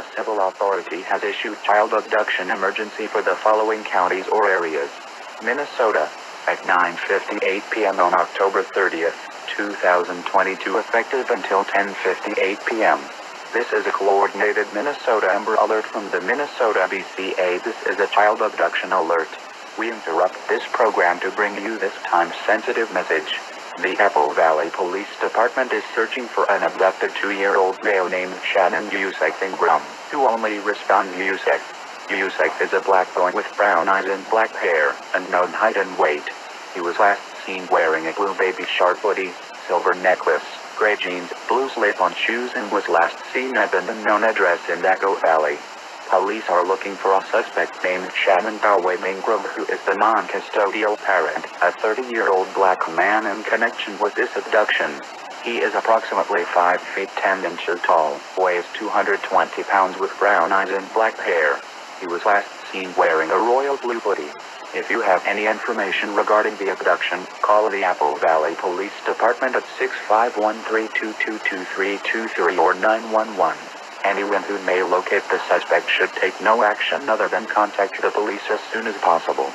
a civil authority has issued child abduction emergency for the following counties or areas. Minnesota, at 9:58 p.m. on October 30th, 2022, effective until 10:58 p.m. This is a coordinated Minnesota Amber Alert from the Minnesota BCA. This is a child abduction alert. We interrupt this program to bring you this time-sensitive message. The Apple Valley Police Department is searching for an abducted 2-year-old male named Shannon Yusek Ingram, who only respond Yusek. Yusek is a black boy with brown eyes and black hair, unknown height and weight. He was last seen wearing a blue baby shark hoodie, silver necklace, gray jeans, blue slip-on shoes, and was last seen at an unknown address in Dakota Valley. Police are looking for a suspect named Shannon Ingram, who is the non-custodial parent, a 30-year-old black man in connection with this abduction. He is approximately 5 feet 10 inches tall, weighs 220 pounds with brown eyes and black hair. He was last seen wearing a royal blue hoodie. If you have any information regarding the abduction, call the Apple Valley Police Department at 651-322-2323 or 911. Anyone who may locate the suspect should take no action other than contact the police as soon as possible.